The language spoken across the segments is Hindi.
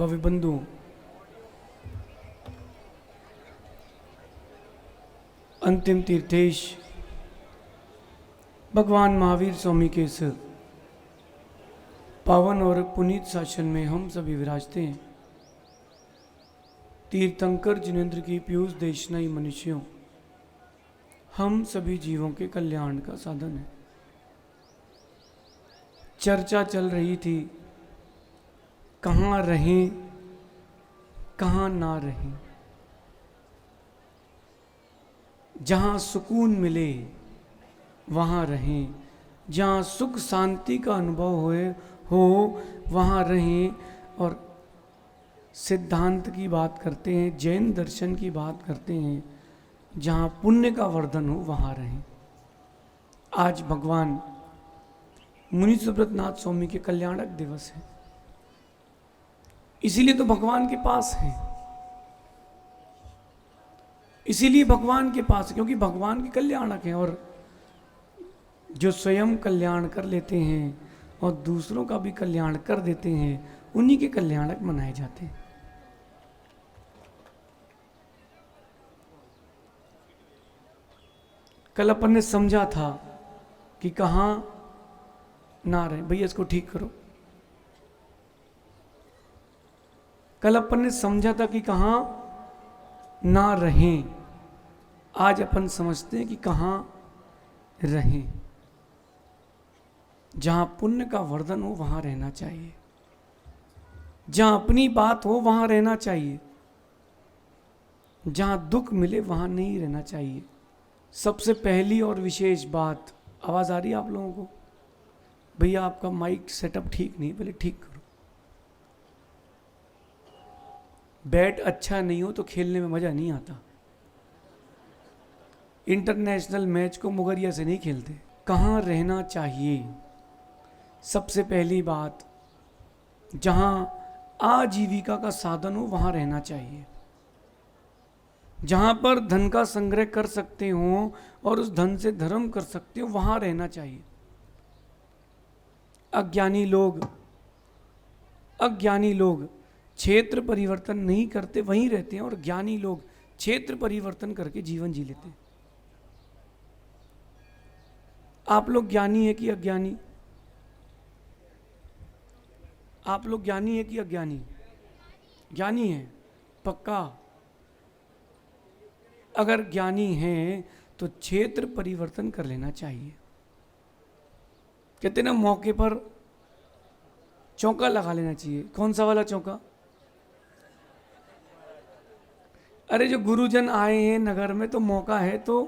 भव्य बंधुओं, अंतिम तीर्थेश भगवान महावीर स्वामी के इस पावन और पुनीत शासन में हम सभी विराजते हैं। तीर्थंकर जिनेन्द्र की पीयूष देशनाई मनुष्यों, हम सभी जीवों के कल्याण का साधन है। चर्चा चल रही थी, कहाँ रहें कहाँ ना रहें, जहाँ सुकून मिले वहाँ रहें, जहाँ सुख शांति का अनुभव हो वहाँ रहें। और सिद्धांत की बात करते हैं, जैन दर्शन की बात करते हैं, जहाँ पुण्य का वर्धन हो वहाँ रहें। आज भगवान मुनि सुब्रतनाथ स्वामी के कल्याणक दिवस है, इसीलिए तो भगवान के पास है, इसीलिए भगवान के पास है, क्योंकि भगवान के कल्याणक हैं। और जो स्वयं कल्याण कर लेते हैं और दूसरों का भी कल्याण कर देते हैं, उन्हीं के कल्याणक मनाए जाते हैं। कल अपन ने समझा था कि कहाँ ना रहे। भैया इसको ठीक करो। कल अपन ने समझा था कि कहाँ ना रहें, आज अपन समझते हैं कि कहाँ रहें। जहाँ पुण्य का वर्धन हो वहाँ रहना चाहिए, जहाँ अपनी बात हो वहाँ रहना चाहिए, जहाँ दुख मिले वहाँ नहीं रहना चाहिए। सबसे पहली और विशेष बात, आवाज़ आ रही है आप लोगों को? भैया आपका माइक सेटअप ठीक नहीं, पहले ठीक करो। बैट अच्छा नहीं हो तो खेलने में मज़ा नहीं आता। इंटरनेशनल मैच को मुगरिया से नहीं खेलते। कहाँ रहना चाहिए? सबसे पहली बात, जहाँ आजीविका का साधन हो वहाँ रहना चाहिए। जहाँ पर धन का संग्रह कर सकते हो और उस धन से धर्म कर सकते हो वहाँ रहना चाहिए। अज्ञानी लोग क्षेत्र परिवर्तन नहीं करते, वहीं रहते हैं, और ज्ञानी लोग क्षेत्र परिवर्तन करके जीवन जी लेते हैं। आप लोग ज्ञानी है कि अज्ञानी? आप लोग ज्ञानी है कि अज्ञानी? ज्ञानी है पक्का? अगर ज्ञानी हैं तो क्षेत्र परिवर्तन कर लेना चाहिए। कहते ना, मौके पर चौका लगा लेना चाहिए। कौन सा वाला चौका? अरे जो गुरुजन आए हैं नगर में तो मौका है, तो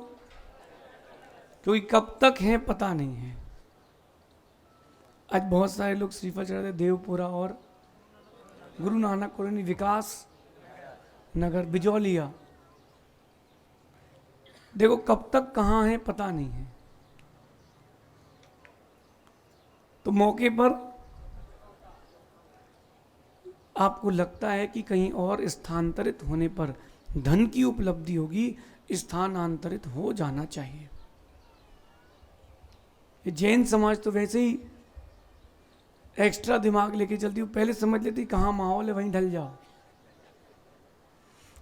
क्योंकि कब तक है पता नहीं है। आज बहुत सारे लोग श्रीफल चढ़ाते, देवपुरा और गुरु नानक कॉलोनी, विकास नगर, बिजौलिया। देखो कब तक कहाँ है पता नहीं है, तो मौके पर आपको लगता है कि कहीं और स्थानांतरित होने पर धन की उपलब्धि होगी, स्थानांतरित हो जाना चाहिए। ये जैन समाज तो वैसे ही एक्स्ट्रा दिमाग लेके चलती, वो पहले समझ लेती कहाँ माहौल है वहीं ढल जाओ।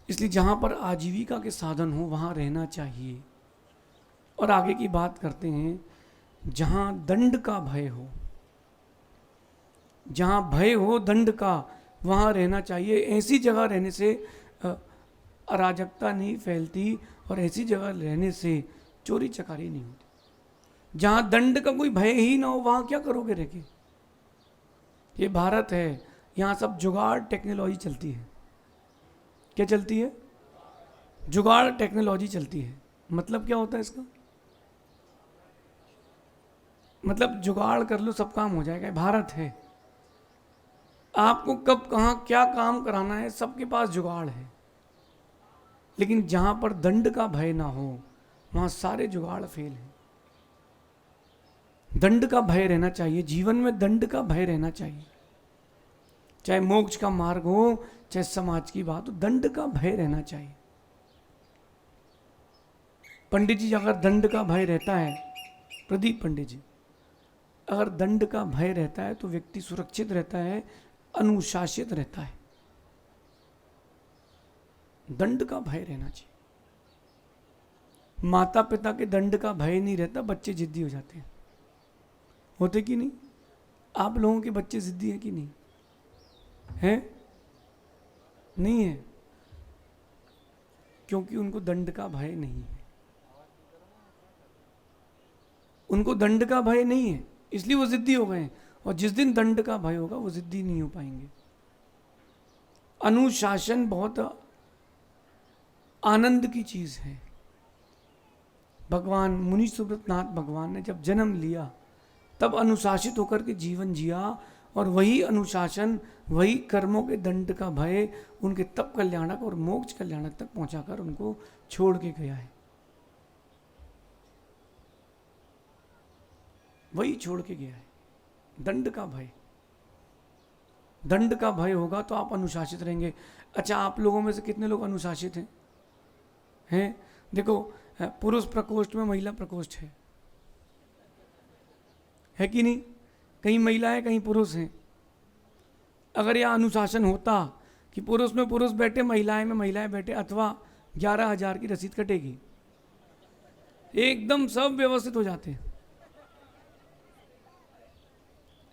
इसलिए जहाँ पर आजीविका के साधन हो वहाँ रहना चाहिए। और आगे की बात करते हैं, जहाँ दंड का भय हो, जहाँ भय हो दंड का, वहाँ रहना चाहिए। ऐसी जगह रहने से अराजकता नहीं फैलती, और ऐसी जगह रहने से चोरी चकारी नहीं होती। जहाँ दंड का कोई भय ही ना हो वहाँ क्या करोगे रह के? ये भारत है, यहाँ सब जुगाड़ टेक्नोलॉजी चलती है। क्या चलती है? जुगाड़ टेक्नोलॉजी चलती है। मतलब क्या होता है इसका? मतलब जुगाड़ कर लो सब काम हो जाएगा। भारत है, आपको कब कहाँ क्या काम कराना है सबके पास जुगाड़ है। लेकिन जहाँ पर दंड का भय ना हो वहाँ सारे जुगाड़ फेल हैं। दंड का भय रहना चाहिए, जीवन में दंड का भय रहना चाहिए। चाहे मोक्ष का मार्ग हो, चाहे समाज की बात हो, दंड का भय रहना चाहिए। पंडित जी, अगर दंड का भय रहता है, प्रदीप पंडित जी, अगर दंड का भय रहता है तो व्यक्ति सुरक्षित रहता है, अनुशासित रहता है। दंड का भय रहना चाहिए। माता पिता के दंड का भय नहीं रहता, बच्चे जिद्दी हो जाते हैं। होते कि नहीं? आप लोगों के बच्चे जिद्दी हैं कि नहीं? हैं? नहीं है, क्योंकि उनको दंड का भय नहीं है। उनको दंड का भय नहीं है, इसलिए वो जिद्दी हो गए हैं। और जिस दिन दंड का भय होगा वो जिद्दी नहीं हो पाएंगे। अनुशासन बहुत आनंद की चीज है। भगवान मुनि सुब्रतनाथ भगवान ने जब जन्म लिया तब अनुशासित होकर के जीवन जिया, और वही अनुशासन, वही कर्मों के दंड का भय उनके तप कल्याणक और मोक्ष कल्याणक तक पहुंचाकर उनको छोड़ के गया है। वही छोड़ के गया है, दंड का भय। दंड का भय होगा तो आप अनुशासित रहेंगे। अच्छा, आप लोगों में से कितने लोग अनुशासित हैं? देखो, पुरुष प्रकोष्ठ में महिला प्रकोष्ठ है कि नहीं? कहीं महिला है, कहीं पुरुष हैं। अगर यह अनुशासन होता कि पुरुष में पुरुष बैठे, महिलाएं में महिलाएं बैठे, अथवा 11,000 की रसीद कटेगी, एकदम सब व्यवस्थित हो जाते हैं।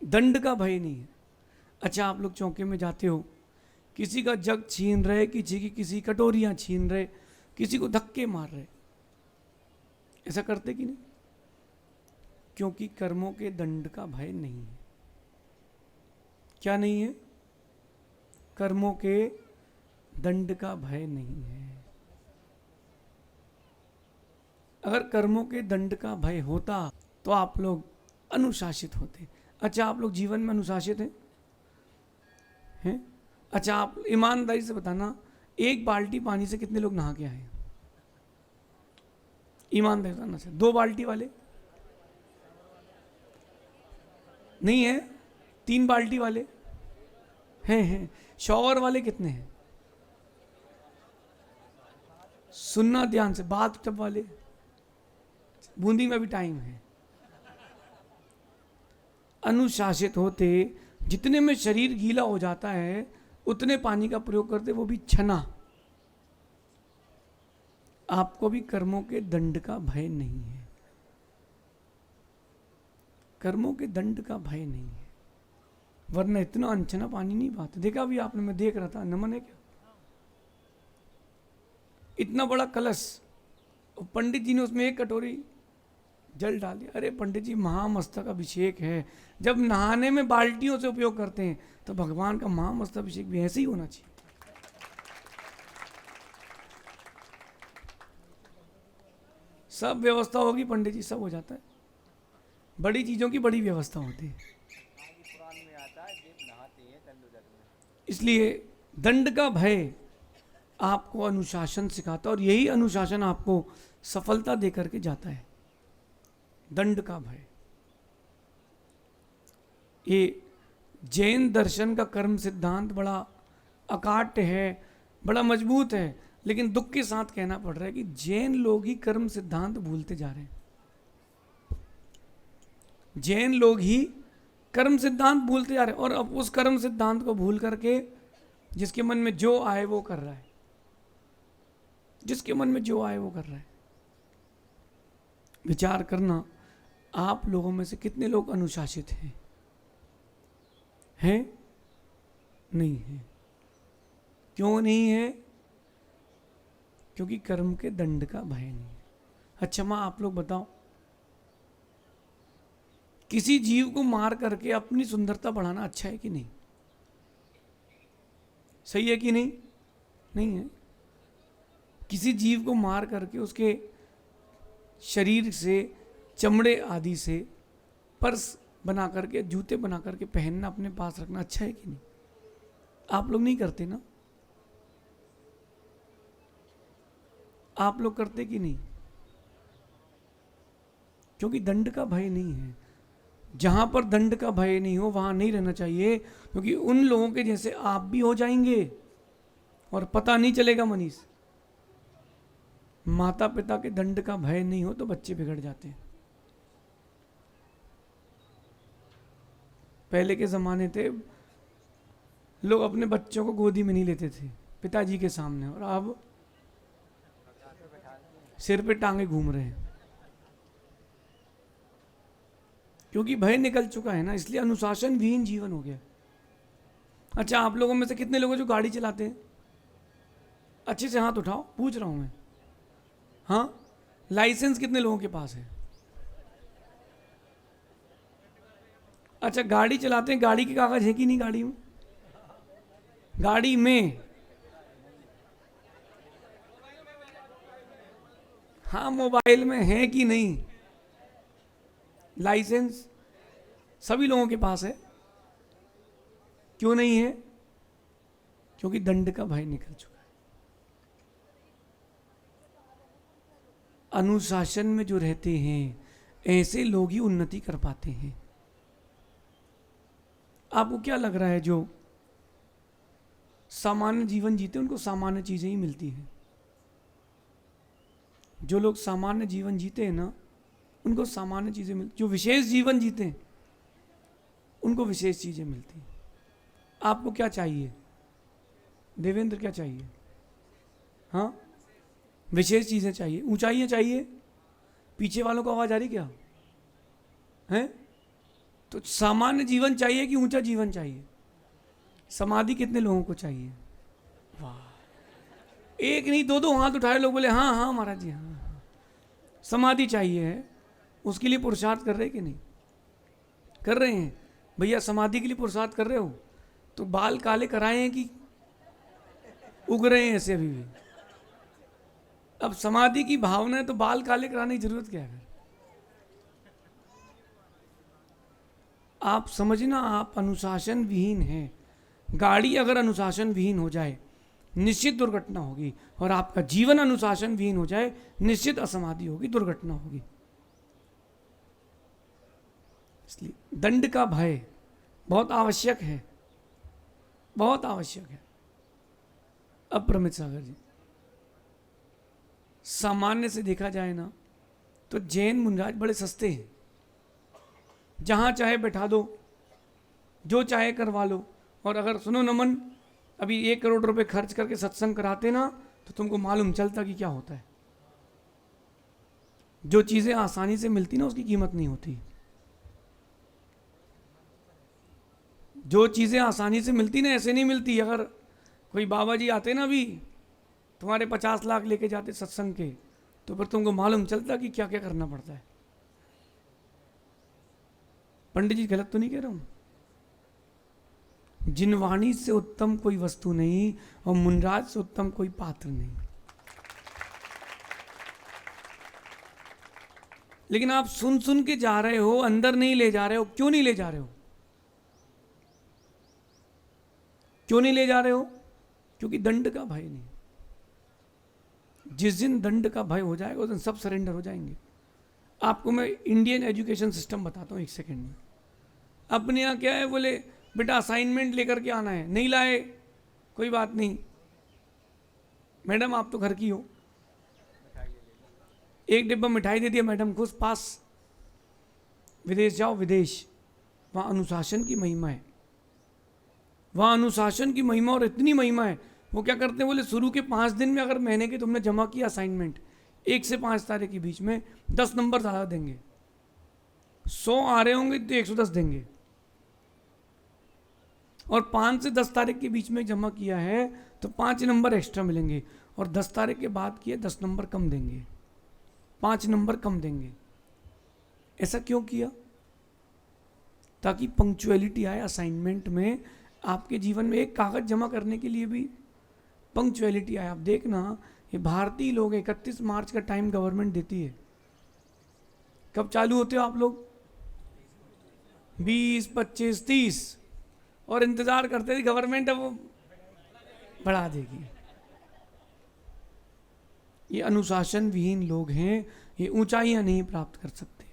दंड का भय नहीं है। अच्छा, आप लोग चौके में जाते हो, किसी का जग छीन रहे, किसी कटोरियां छीन रहे, किसी को धक्के मार रहे, ऐसा करते कि नहीं? क्योंकि कर्मों के दंड का भय नहीं है। क्या नहीं है? कर्मों के दंड का भय नहीं है। अगर कर्मों के दंड का भय होता तो आप लोग अनुशासित होते। अच्छा, आप लोग जीवन में अनुशासित हैं? अच्छा, आप ईमानदारी से बताना, एक बाल्टी पानी से कितने लोग नहा के आए? ईमानदारी से बताना सर। 2 बाल्टी वाले नहीं है? 3 बाल्टी वाले हैं? शॉवर वाले कितने हैं? सुनना ध्यान से, बाथ टब वाले, बूंदी में भी टाइम है। अनुशासित होते, जितने में शरीर गीला हो जाता है उतने पानी का प्रयोग करते, वो भी छना। आपको भी कर्मों के दंड का भय नहीं है। कर्मों के दंड का भय नहीं है, वरना इतना अनछना पानी नहीं पाते। देखा भी आपने, मैं देख रहा था, नमन है क्या? इतना बड़ा कलश, और पंडित जी ने उसमें 1 कटोरी जल डाल दिया। अरे पंडित जी, महामस्तक अभिषेक है। जब नहाने में बाल्टियों से उपयोग करते हैं तो भगवान का महामस्तक अभिषेक भी ऐसे ही होना चाहिए। सब व्यवस्था होगी पंडित जी, सब हो जाता है। बड़ी चीजों की बड़ी व्यवस्था होती है। इसलिए दंड का भय आपको अनुशासन सिखाता है, और यही अनुशासन आपको सफलता देकर के जाता है। दंड का भय। ये जैन दर्शन का कर्म सिद्धांत बड़ा अकाट्य है, बड़ा मजबूत है, लेकिन दुख के साथ कहना पड़ रहा है कि जैन लोग ही कर्म सिद्धांत भूलते जा रहे हैं। जैन लोग ही कर्म सिद्धांत भूलते जा रहे हैं, और अब उस कर्म सिद्धांत को भूल करके जिसके मन में जो आए वो कर रहा है। जिसके मन में जो आए वो कर रहा है। विचार करना, आप लोगों में से कितने लोग अनुशासित हैं? नहीं है। क्यों नहीं है? क्योंकि कर्म के दंड का भय नहीं है। अच्छा माँ, आप लोग बताओ, किसी जीव को मार करके अपनी सुंदरता बढ़ाना अच्छा है कि नहीं? सही है कि नहीं? नहीं है। किसी जीव को मार करके उसके शरीर से, चमड़े आदि से पर्स बना करके, जूते बना करके पहनना, अपने पास रखना अच्छा है कि नहीं? आप लोग नहीं करते ना? आप लोग करते कि नहीं? क्योंकि दंड का भय नहीं है। जहां पर दंड का भय नहीं हो वहां नहीं रहना चाहिए, क्योंकि उन लोगों के जैसे आप भी हो जाएंगे और पता नहीं चलेगा। मनीष, माता पिता के दंड का भय नहीं हो तो बच्चे बिगड़ जाते हैं। पहले के ज़माने थे, लोग अपने बच्चों को गोदी में नहीं लेते थे पिताजी के सामने, और अब सिर पे टांगे घूम रहे हैं, क्योंकि भय निकल चुका है ना, इसलिए अनुशासन विहीन जीवन हो गया। अच्छा, आप लोगों में से कितने लोग हैं जो गाड़ी चलाते हैं? अच्छे से हाथ उठाओ, पूछ रहा हूं मैं। हाँ, लाइसेंस कितने लोगों के पास है? अच्छा, गाड़ी चलाते हैं, गाड़ी के कागज है कि नहीं गाड़ी में? गाड़ी में, हाँ, मोबाइल में है कि नहीं? लाइसेंस सभी लोगों के पास है। क्यों नहीं है? क्योंकि दंड का भय निकल चुका है। अनुशासन में जो रहते हैं ऐसे लोग ही उन्नति कर पाते हैं। आपको क्या लग रहा है जो सामान्य जीवन जीते उनको सामान्य चीजें ही मिलती हैं? जो लोग सामान्य जीवन जीते हैं ना, उनको सामान्य चीजें मिलती, जो विशेष जीवन जीते हैं उनको विशेष चीजें मिलती हैं। आपको क्या चाहिए देवेंद्र, क्या चाहिए? हाँ, विशेष चीजें चाहिए, ऊंचाइयां चाहिए। पीछे वालों को आवाज आ रही क्या है? तो सामान्य जीवन चाहिए कि ऊंचा जीवन चाहिए? समाधि कितने लोगों को चाहिए? वाह, एक नहीं दो दो हाथ उठाए लोग, बोले हाँ हाँ महाराज जी, हाँ हाँ। समाधि चाहिए है, उसके लिए पुरुषार्थ कर रहे कि नहीं कर रहे हैं? भैया समाधि के लिए पुरुषार्थ कर रहे हो तो बाल काले कराए हैं कि उग रहे हैं ऐसे अभी भी? अब समाधि की भावना है तो बाल काले कराने की जरूरत क्या है? आप समझना, आप अनुशासन विहीन हैं। गाड़ी अगर अनुशासन विहीन हो जाए निश्चित दुर्घटना होगी, और आपका जीवन अनुशासन विहीन हो जाए निश्चित असमाधि होगी, दुर्घटना होगी। इसलिए दंड का भय बहुत आवश्यक है, बहुत आवश्यक है। अब प्रमित सागर जी, सामान्य से देखा जाए ना तो जैन मुनिराज बड़े सस्ते हैं। जहां चाहे बैठा दो, जो चाहे करवा लो। और अगर सुनो नमन, अभी 1 करोड़ रुपए खर्च करके सत्संग कराते ना तो तुमको मालूम चलता कि क्या होता है। जो चीजें आसानी से मिलती ना उसकी कीमत नहीं होती। जो चीजें आसानी से मिलती ना ऐसे नहीं मिलती। अगर कोई बाबा जी आते ना अभी तुम्हारे 50 लाख लेके जाते सत्संग के, तो फिर तुमको मालूम चलता कि क्या क्या करना पड़ता है। पंडित जी गलत तो नहीं कह रहा हूं? जिनवाणी से उत्तम कोई वस्तु नहीं और मुनराज से उत्तम कोई पात्र नहीं। लेकिन आप सुन सुन के जा रहे हो, अंदर नहीं ले जा रहे हो। क्यों नहीं ले जा रहे हो? क्यों नहीं ले जा रहे हो? क्योंकि दंड का भय नहीं। जिस दिन दंड का भय हो जाएगा उस दिन सब सरेंडर हो जाएंगे। आपको मैं इंडियन एजुकेशन सिस्टम बताता हूँ 1 सेकेंड में। अपने यहाँ क्या है, बोले बेटा असाइनमेंट लेकर के आना है, नहीं लाए कोई बात नहीं, मैडम आप तो घर की हो, 1 डिब्बा मिठाई दे दिया, मैडम खुश, पास। विदेश जाओ, विदेश, वहाँ अनुशासन की महिमा है। वहाँ अनुशासन की महिमा, और इतनी महिमा है, वो क्या करते हैं बोले शुरू के 5 दिन में अगर महीने के तुमने जमा किया असाइनमेंट 1 से 5 तारीख के बीच में 10 नंबर ज़्यादा देंगे। 100 आ रहे होंगे तो 110 देंगे। और 5 से 10 तारीख के बीच में जमा किया है तो 5 नंबर एक्स्ट्रा मिलेंगे। और 10 तारीख के बाद किए 10 नंबर कम देंगे, 5 नंबर कम देंगे। ऐसा क्यों किया? ताकि पंक्चुअलिटी आए असाइनमेंट में। आपके जीवन में एक कागज जमा करने के लिए भी पंक्चुअलिटी आए। आप देखना, ये भारतीय लोग 31 मार्च का टाइम गवर्नमेंट देती है। कब चालू होते हो आप लोग? 20, 25, 30, और इंतजार करते थे गवर्नमेंट अब वो बढ़ा देगी। ये अनुशासन विहीन लोग हैं, ये ऊंचाइयां नहीं प्राप्त कर सकते।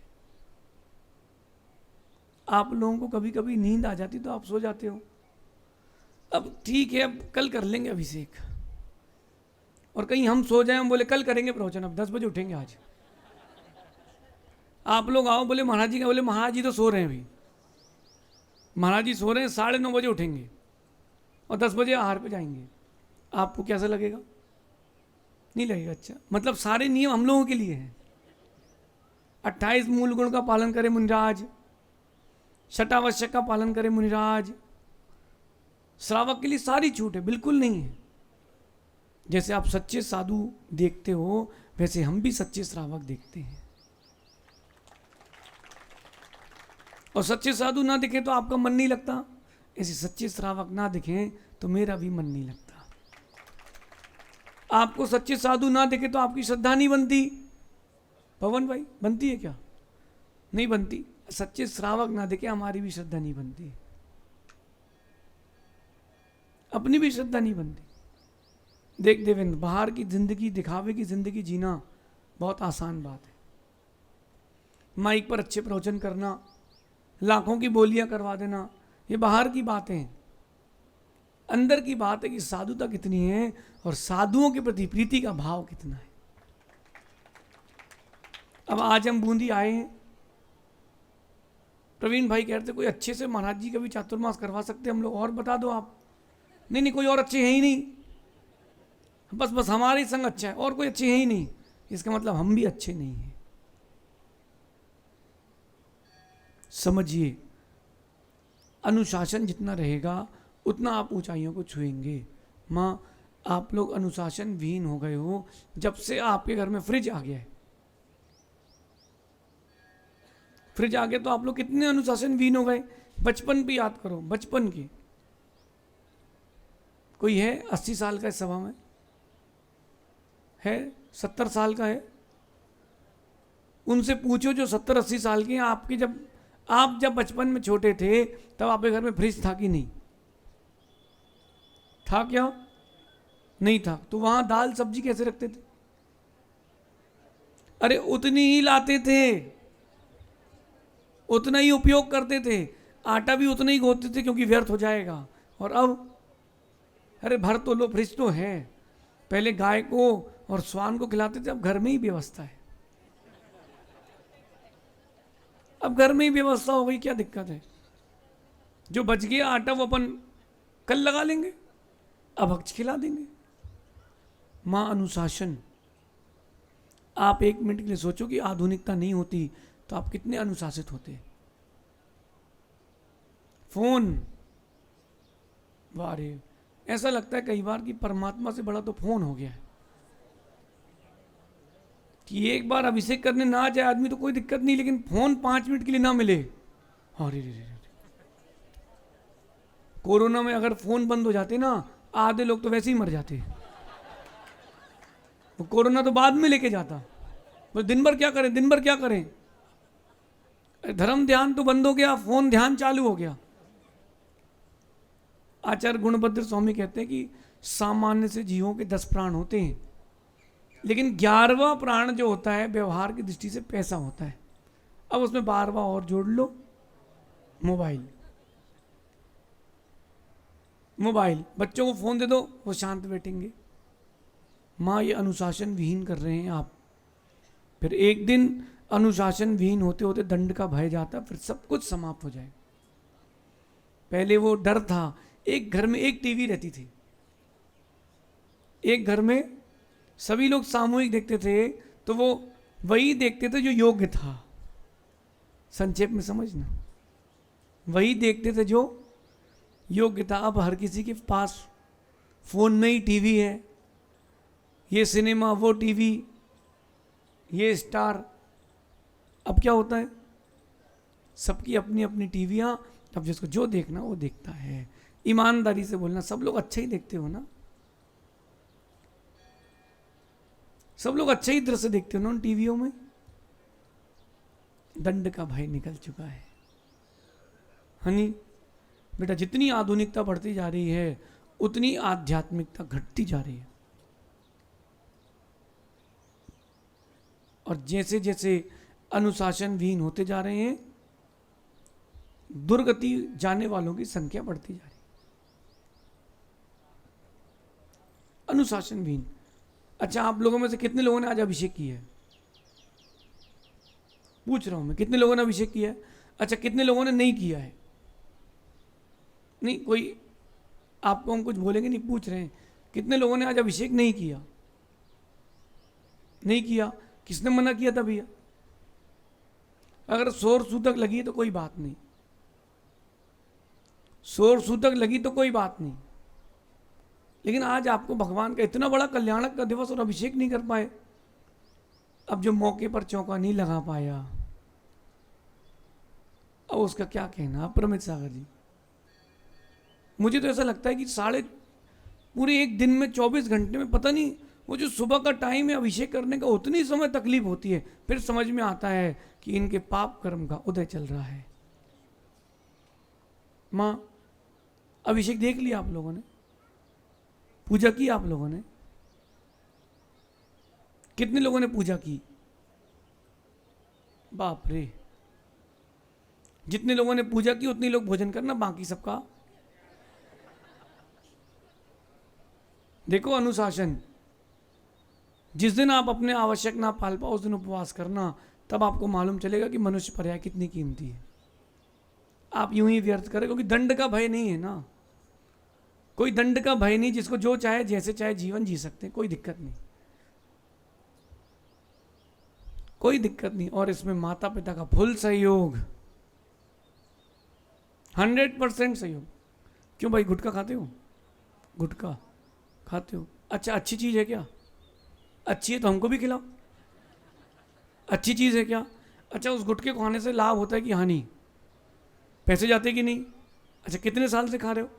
आप लोगों को कभी कभी नींद आ जाती तो आप सो जाते हो। अब ठीक है, अब कल कर लेंगे अभिषेक, और कहीं हम सो जाए, हम बोले कल करेंगे प्रवचन, अब 10 बजे उठेंगे आज। आप लोग आओ, बोले महाराज जी का, बोले महाराज जी तो सो रहे हैं अभी, महाराज जी सो रहे हैं, 9:30 बजे उठेंगे और 10 बजे आहार पे जाएंगे। आपको कैसा लगेगा? नहीं लगेगा। अच्छा, मतलब सारे नियम हम लोगों के लिए हैं। 28 मूल गुण का पालन करे मुनिराज, शटावश्यक का पालन करे मुनिराज। श्रावक के लिए सारी छूट है, बिल्कुल नहीं है। जैसे आप सच्चे साधु देखते हो, वैसे हम भी सच्चे श्रावक देखते हैं। और सच्चे साधु ना दिखे तो आपका मन नहीं लगता, ऐसे सच्चे श्रावक ना दिखें तो मेरा भी मन नहीं लगता। आपको सच्चे साधु ना दिखे तो आपकी श्रद्धा नहीं बनती। पवन भाई, बनती है क्या? नहीं बनती। सच्चे श्रावक ना दिखे हमारी भी श्रद्धा नहीं बनती, अपनी भी श्रद्धा नहीं बनती। देख देवेंद्र, बाहर की जिंदगी, दिखावे की जिंदगी जीना बहुत आसान बात है। माइक पर अच्छे प्रवचन करना, लाखों की बोलियां करवा देना, ये बाहर की बातें हैं। अंदर की बात है कि साधुता कितनी है और साधुओं के प्रति प्रीति का भाव कितना है। अब आज हम बूंदी आए हैं, प्रवीण भाई कहते कोई अच्छे से महाराज जी का भी चातुर्मास करवा सकते हम लोग, और बता दो आप। नहीं, कोई और अच्छे हैं ही नहीं, बस हमारे ही संग अच्छा है, और कोई अच्छे हैं ही नहीं। इसका मतलब हम भी अच्छे नहीं हैं। समझिए, अनुशासन जितना रहेगा उतना आप ऊंचाइयों को छुएंगे। माँ, आप लोग अनुशासन विहीन हो गए हो जब से आपके घर में फ्रिज आ गया है। फ्रिज आ गया तो आप लोग कितने अनुशासन विहीन हो गए। बचपन भी याद करो, बचपन की। कोई है 80 साल का इस सभा में? है 70 साल का है? उनसे पूछो जो 70-80 साल के हैं, आप जब बचपन में छोटे थे तब आपके घर में फ्रिज था कि नहीं था? क्या नहीं था? तो वहां दाल सब्जी कैसे रखते थे? अरे उतनी ही लाते थे, उतना ही उपयोग करते थे, आटा भी उतना ही गोदते थे क्योंकि व्यर्थ हो जाएगा। और अब अरे भर तो लो, फ्रिज तो है। पहले गाय को और स्वान को खिलाते थे, अब घर में ही व्यवस्था है। अब घर में ही व्यवस्था हो गई, क्या दिक्कत है? जो बच गया आटा वो अपन कल लगा लेंगे, अब हक्स खिला देंगे। मां, अनुशासन। आप 1 मिनट के लिए सोचो कि आधुनिकता नहीं होती तो आप कितने अनुशासित होते। फोन, वारे, ऐसा लगता है कई बार कि परमात्मा से बड़ा तो फोन हो गया है। कि एक बार अभिषेक करने ना आ जाए आदमी तो कोई दिक्कत नहीं, लेकिन फोन 5 मिनट के लिए ना मिले, अरे कोरोना में अगर फोन बंद हो जाते ना, आधे लोग तो वैसे ही मर जाते। वो कोरोना तो बाद में लेके जाता, तो दिन भर क्या करें, दिन भर क्या करें। धर्म ध्यान तो बंद हो गया, फोन ध्यान चालू हो गया। आचार्य गुणभद्र स्वामी कहते हैं कि सामान्य से जीवों के 10 प्राण होते हैं, लेकिन 11वां प्राण जो होता है व्यवहार की दृष्टि से पैसा होता है। अब उसमें 12वां और जोड़ लो, मोबाइल। मोबाइल, बच्चों को फोन दे दो, वो शांत बैठेंगे। माँ, ये अनुशासन विहीन कर रहे हैं आप। फिर एक दिन अनुशासन विहीन होते होते दंड का भय जाता, फिर सब कुछ समाप्त हो जाए। पहले वो डर था, एक घर में एक टीवी रहती थी, एक घर में सभी लोग सामूहिक देखते थे, तो वो वही देखते थे जो योग्य था। संक्षेप में समझना, वही देखते थे जो योग्य था। अब हर किसी के पास फोन में ही टीवी है, ये सिनेमा, वो टीवी, ये स्टार। अब क्या होता है, सबकी अपनी अपनी टीवियां, अब जिसको जो देखना वो देखता है। ईमानदारी से बोलना, सब लोग अच्छा ही देखते हो ना? सब लोग अच्छे ही दृश्य देखते हो ना उन टीवियों में? दंड का भय निकल चुका है हनी बेटा। जितनी आधुनिकता बढ़ती जा रही है उतनी आध्यात्मिकता घटती जा रही है। और जैसे जैसे अनुशासन विहीन होते जा रहे हैं, दुर्गति जाने वालों की संख्या बढ़ती जा रही है। अनुशासन विहीन। अच्छा, आप लोगों में से कितने लोगों ने आज अभिषेक किया है? पूछ रहा हूं मैं, कितने लोगों ने अभिषेक किया है? अच्छा, कितने लोगों ने नहीं किया है? नहीं, कोई आपको हम कुछ बोलेंगे नहीं, पूछ रहे हैं कितने लोगों ने आज अभिषेक नहीं किया? नहीं किया, किसने मना किया था भैया? अगर शोर सूतक लगी तो कोई बात नहीं, शोर सूतक लगी तो कोई बात नहीं, लेकिन आज आपको भगवान का इतना बड़ा कल्याणक का दिवस और अभिषेक नहीं कर पाए। अब जो मौके पर चौका नहीं लगा पाया, अब उसका क्या कहना? आप प्रमित सागर जी, मुझे तो ऐसा लगता है कि पूरे एक दिन में 24 घंटे में पता नहीं, वो जो सुबह का टाइम है अभिषेक करने का, उतनी समय तकलीफ होती है, फिर समझ में आता है कि इनके पाप कर्म का उदय चल रहा है। माँ, अभिषेक देख लिया आप लोगों ने, पूजा की आप लोगों ने, कितने लोगों ने पूजा की? बाप रे, जितने लोगों ने पूजा की उतने लोग भोजन करना, बाकी सबका देखो अनुशासन। जिस दिन आप अपने आवश्यक ना पाल पाओ उस दिन उपवास करना, तब आपको मालूम चलेगा कि मनुष्य पर्याय कितनी कीमती है। आप यूं ही व्यर्थ करें, क्योंकि दंड का भय नहीं है ना, कोई दंड का भय नहीं, जिसको जो चाहे जैसे चाहे जीवन जी सकते हैं, कोई दिक्कत नहीं, कोई दिक्कत नहीं। और इसमें माता पिता का फुल सहयोग, 100% सहयोग। क्यों भाई, गुटखा खाते हो? गुटखा खाते हो? अच्छा, अच्छी चीज़ है क्या? अच्छी है तो हमको भी खिलाओ। अच्छी चीज़ है क्या? अच्छा, उस गुटखे को खाने से लाभ होता है कि हानि? पैसे जाते कि नहीं? अच्छा, कितने साल से खा रहे हो?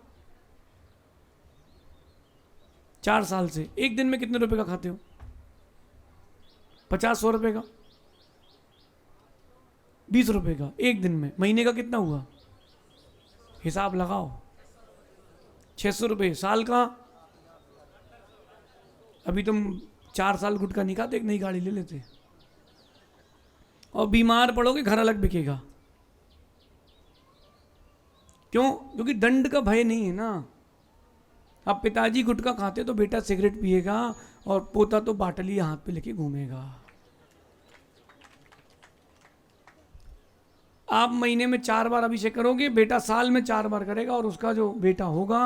4 साल से। एक दिन में कितने रुपए का खाते हो? 50-100 रुपए का, 20 रुपए का एक दिन में। महीने का कितना हुआ? हिसाब लगाओ, 600 रुपये। साल का? अभी तुम 4 साल गुटखा नहीं खाते, एक नई गाड़ी ले लेते। और बीमार पड़ोगे, घर अलग बिकेगा। क्यों? क्योंकि दंड का भय नहीं है ना। अब पिताजी गुटखा खाते तो बेटा सिगरेट पिएगा, और पोता तो बाटली हाथ पे लेके घूमेगा। आप महीने में 4 बार अभिषेक करोगे, बेटा साल में 4 बार करेगा, और उसका जो बेटा होगा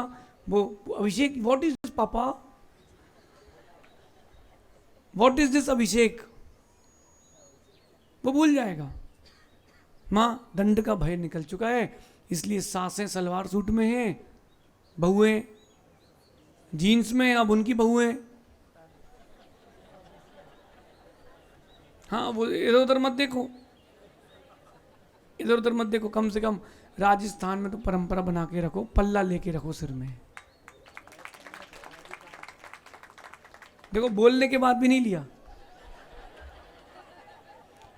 वो अभिषेक, व्हाट इज दिस पापा, व्हाट इज दिस अभिषेक, वो भूल जाएगा। माँ, दंड का भय निकल चुका है, इसलिए सासें सलवार सूट में हैं, बहुएं जीन्स में। अब उनकी बहुएं, हाँ, वो इधर उधर मत देखो, इधर उधर मत देखो। कम से कम राजस्थान में तो परंपरा बना के रखो, पल्ला लेके रखो सिर में। देखो, बोलने के बाद भी नहीं लिया।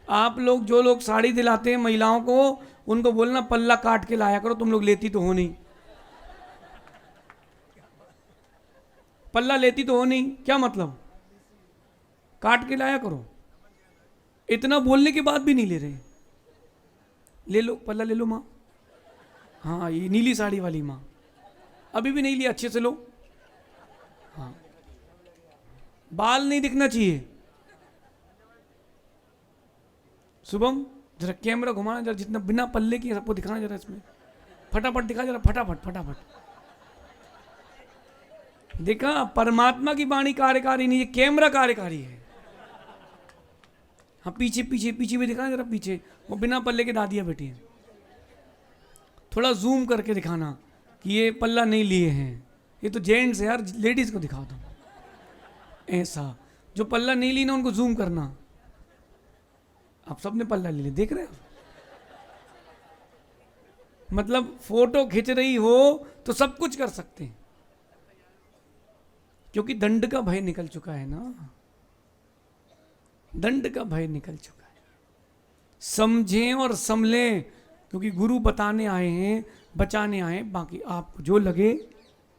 आप लोग, जो लोग साड़ी दिलाते हैं महिलाओं को, उनको बोलना पल्ला काट के लाया करो, तुम लोग लेती तो हो नहीं। पल्ला लेती तो हो नहीं, क्या मतलब? काट के लाया करो। इतना बोलने के बाद भी नहीं ले रहे। ले लो पल्ला, ले लो माँ। हाँ, ये नीली साड़ी वाली माँ अभी भी नहीं लिया, अच्छे से लो। हाँ, बाल नहीं दिखना चाहिए। शुभम, जरा कैमरा घुमाना जरा, जितना बिना पल्ले की सबको दिखाना जरा, इसमें फटाफट दिखा जरा, फटाफट फटाफट देखा। परमात्मा की वाणी कार्यकारी नहीं है, कैमरा कार्यकारी है। हाँ, पीछे पीछे पीछे भी दिखाना जरा, पीछे वो बिना पल्ले के दादियाँ बैठी हैं। थोड़ा जूम करके दिखाना कि ये पल्ला नहीं लिए हैं, ये तो जेंट्स है यार, लेडीज को दिखा दो। ऐसा जो पल्ला नहीं ली ना, उनको जूम करना। आप सबने पल्ला ले लिया, देख रहे हो? मतलब फोटो खींच रही हो तो सब कुछ कर सकते हैं, क्योंकि दंड का भय निकल चुका है ना। दंड का भय निकल चुका है। समझें और संभलें, क्योंकि गुरु बताने आए हैं, बचाने आए हैं। बाकी आप जो लगे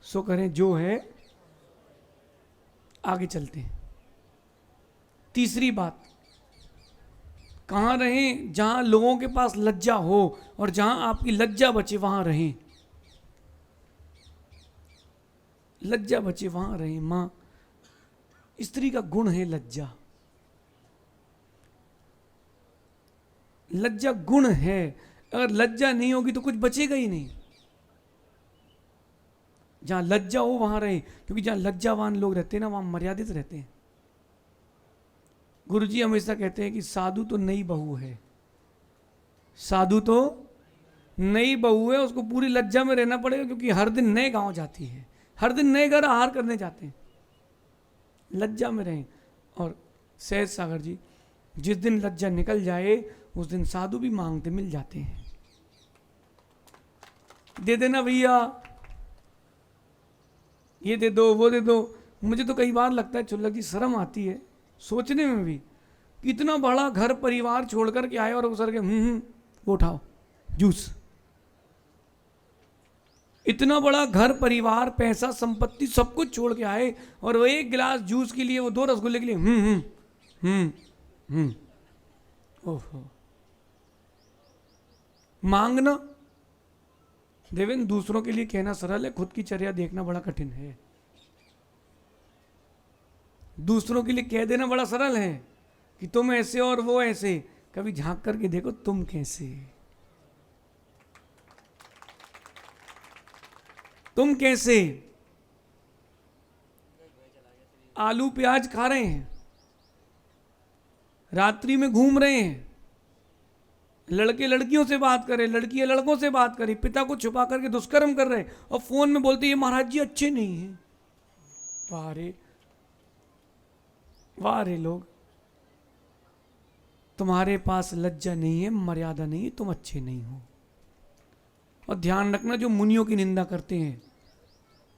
सो करें, जो है आगे चलते हैं। तीसरी बात, कहाँ रहें? जहां लोगों के पास लज्जा हो, और जहां आपकी लज्जा बचे वहां रहें। लज्जा बचे वहां रहें। मां, स्त्री का गुण है लज्जा। लज्जा गुण है। अगर लज्जा नहीं होगी तो कुछ बचेगा ही नहीं। जहां लज्जा हो वहां रहे, क्योंकि जहां लज्जावान लोग रहते हैं ना, वहां मर्यादित रहते हैं। गुरुजी हमेशा कहते हैं कि साधु तो नई बहू है, साधु तो नई बहू है, उसको पूरी लज्जा में रहना पड़ेगा, क्योंकि हर दिन नए गांव जाती है, हर दिन नए घर आहार करने जाते हैं, लज्जा में रहें। और सहज सागर जी, जिस दिन लज्जा निकल जाए उस दिन साधु भी मांगते मिल जाते हैं, दे देना भैया, ये दे दो वो दे दो। मुझे तो कई बार लगता है चुल्लक जी, शर्म आती है सोचने में भी कि इतना बड़ा घर परिवार छोड़ कर के आए और उस के वो उठाओ जूस, इतना बड़ा घर परिवार पैसा संपत्ति सब कुछ छोड़ के आए और वो एक गिलास जूस के लिए, वो 2 रसगुल्ले के लिए ओहो। मांगना देवेंद्र दूसरों के लिए कहना सरल है, खुद की चर्या देखना बड़ा कठिन है। दूसरों के लिए कह देना बड़ा सरल है कि तुम ऐसे और वो ऐसे, कभी झांक करके देखो तुम कैसे, तुम कैसे। आलू प्याज खा रहे हैं, रात्रि में घूम रहे हैं, लड़के लड़कियों से बात करें, लड़कियां लड़कों से बात करें, पिता को छुपा करके दुष्कर्म कर रहे हैं और फोन में बोलते ये महाराज जी अच्छे नहीं हैं। वाह रे लोग, तुम्हारे पास लज्जा नहीं है, मर्यादा नहीं है, तुम अच्छे नहीं हो। और ध्यान रखना, जो मुनियों की निंदा करते हैं